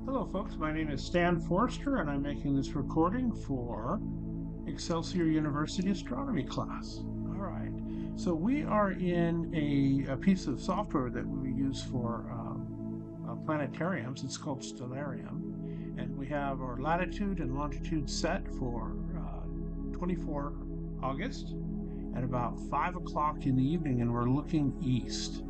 Hello, folks. My name is Stan Forster, and I'm making this recording for Excelsior University astronomy class. All right. So we are in a piece of software that we use for planetariums. It's called Stellarium, and we have our latitude and longitude set for 24 August at about 5 o'clock in the evening, and we're looking east.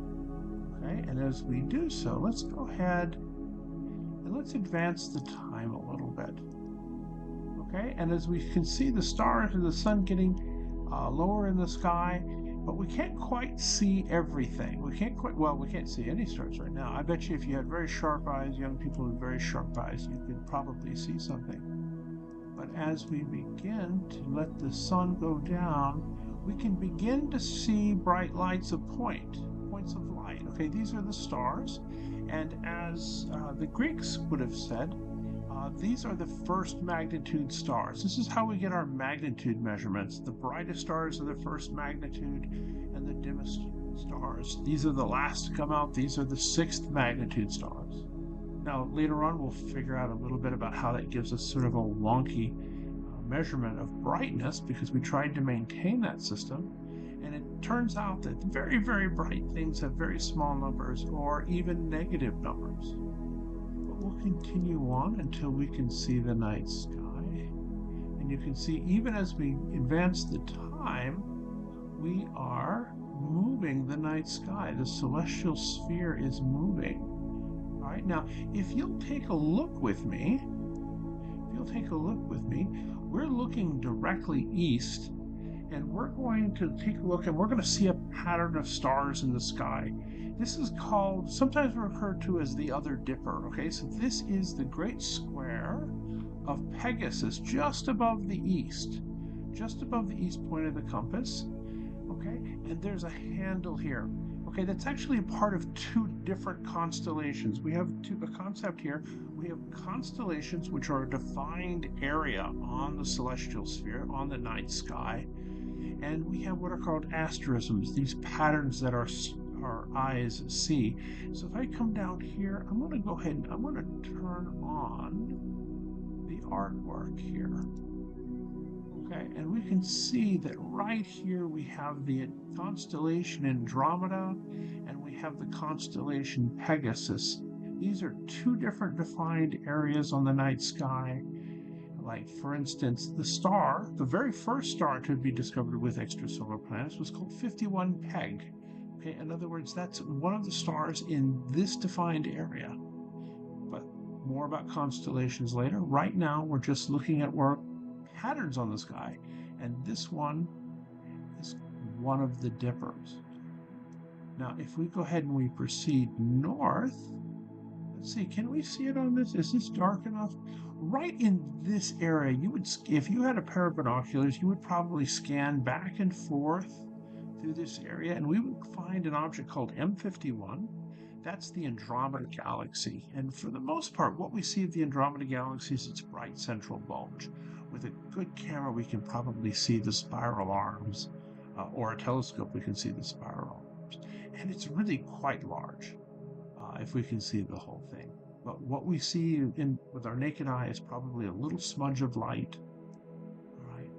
Okay, and as we do so, let's go ahead and let's advance the time a little bit. Okay, and as we can see the stars and the sun getting lower in the sky, but we can't quite see everything. We can't see any stars right now. I bet you if you had very sharp eyes, young people with very sharp eyes, you could probably see something. But as we begin to let the sun go down, we can begin to see bright lights of points of light. Okay, these are the stars. And as the Greeks would have said, these are the first magnitude stars. This is how we get our magnitude measurements. The brightest stars are the first magnitude, and the dimmest stars, these are the last to come out. These are the sixth magnitude stars. Now, later on, we'll figure out a little bit about how that gives us sort of a wonky measurement of brightness because we tried to maintain that system. And it turns out that very, very bright things have very small numbers or even negative numbers. But we'll continue on until we can see the night sky. And you can see even as we advance the time, we are moving the night sky. The celestial sphere is moving. All right, now if you'll take a look with me, we're looking directly east, and we're going to take a look and we're going to see a pattern of stars in the sky. This is called, sometimes referred to as the Other Dipper. Okay, so this is the great square of Pegasus just above the east point of the compass. Okay, and there's a handle here. Okay, that's actually a part of two different constellations. We have a concept here. We have constellations, which are a defined area on the celestial sphere, on the night sky. And we have what are called asterisms, these patterns that our eyes see. So if I come down here, I'm going to go ahead and I'm going to turn on the artwork here. Okay, and we can see that right here we have the constellation Andromeda and we have the constellation Pegasus. These are two different defined areas on the night sky. Like, for instance, the very first star to be discovered with extrasolar planets was called 51 Peg. Okay, in other words, that's one of the stars in this defined area. But more about constellations later. Right now, we're just looking at patterns on the sky, and this one is one of the dippers. Now, if we go ahead and we proceed north, let's see, can we see it on this? Is this dark enough? Right in this area, if you had a pair of binoculars, you would probably scan back and forth through this area, and we would find an object called M51. That's the Andromeda Galaxy. And for the most part, what we see of the Andromeda Galaxy is its bright central bulge. With a good camera, we can probably see the spiral arms, or a telescope, we can see the spiral arms. And it's really quite large, if we can see the whole thing. But what we see with our naked eye is probably a little smudge of light. All right.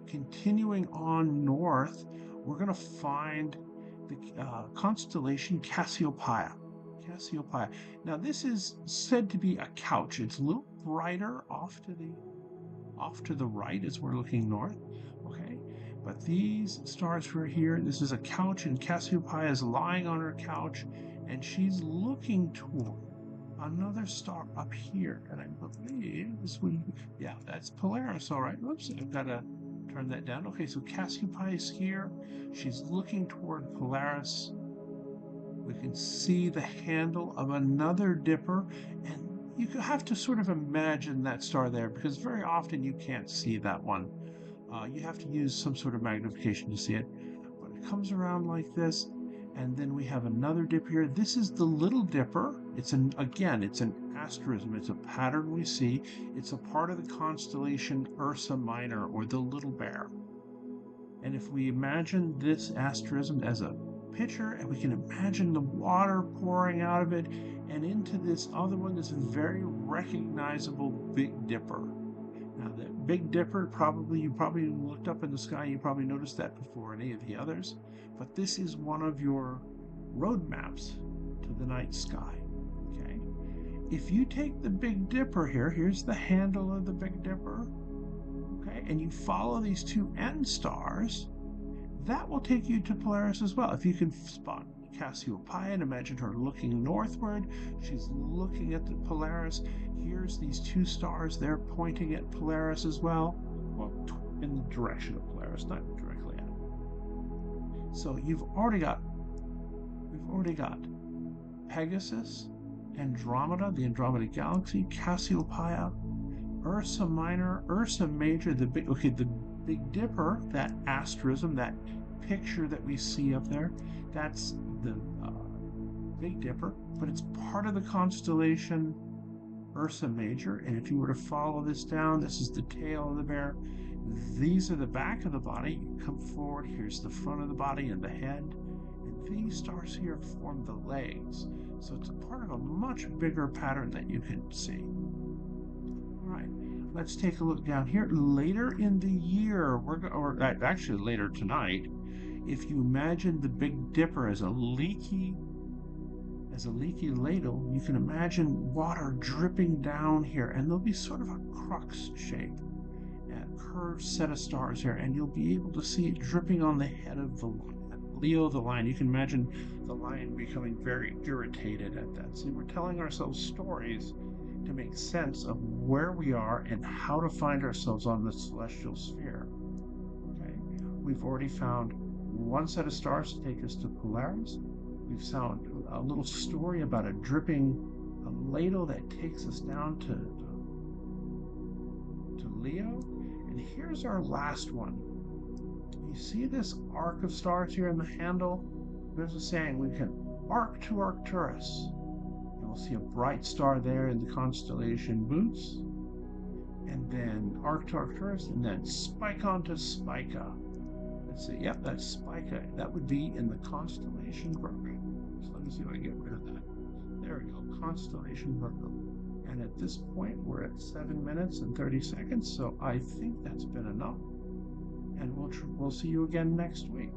Continuing on north, we're going to find the constellation Cassiopeia. Cassiopeia. Now, this is said to be a couch. It's a little brighter off to the right as we're looking north. Okay, but these stars right here, this is a couch, and Cassiopeia is lying on her couch, and she's looking toward another star up here. And I believe this would, yeah, that's Polaris. All right. Oops, I've got to turn that down. Okay, so Cassiopeia is here. She's looking toward Polaris. We can see the handle of another dipper, and you have to sort of imagine that star there because very often you can't see that one. You have to use some sort of magnification to see it. But it comes around like this, and then we have another dip here. This is the Little Dipper. It's an asterism. It's a pattern we see. It's a part of the constellation Ursa Minor, or the Little Bear. And if we imagine this asterism as a pitcher, and we can imagine the water pouring out of it and into this other one, this very recognizable Big Dipper. Now, the Big Dipper, you probably looked up in the sky, you probably noticed that before any of the others, but this is one of your road maps to the night sky. Okay, if you take the Big Dipper here, here's the handle of the Big Dipper, okay, and you follow these two end stars, that will take you to Polaris as well. If you can spot Cassiopeia and imagine her looking northward, she's looking at the Polaris. Here's these two stars, they're pointing at Polaris as well. Well, in the direction of Polaris, not directly at it. So we've already got Pegasus, Andromeda, the Andromeda Galaxy, Cassiopeia, Ursa Minor, Ursa Major, the Big Dipper, that asterism, that picture that we see up there, that's the Big Dipper, but it's part of the constellation Ursa Major. And if you were to follow this down, this is the tail of the bear. These are the back of the body. You come forward, here's the front of the body and the head. And these stars here form the legs. So it's a part of a much bigger pattern that you can see. All right, let's take a look down here. Later in the year, actually later tonight, if you imagine the Big Dipper as a leaky ladle, you can imagine water dripping down here, and there'll be sort of a crux shape, a curved set of stars here, and you'll be able to see it dripping on the head of the lion. Leo the lion. You can imagine the lion becoming very irritated at that. So we're telling ourselves stories to make sense of where we are and how to find ourselves on the celestial sphere. Okay, we've already found one set of stars to take us to Polaris. We've found a little story about a ladle that takes us down to Leo. And here's our last one. You see this arc of stars here in the handle? There's a saying, we can arc to Arcturus. And we'll see a bright star there in the constellation Bootes. And then arc to Arcturus, and then spike onto Spica. Let's see, yep, that's Spica. That would be in the constellation Virgo. So let me see if I can get rid of that. There we go, constellation Virgo. And at this point, we're at 7 minutes and 30 seconds, so I think that's been enough. And we'll see you again next week.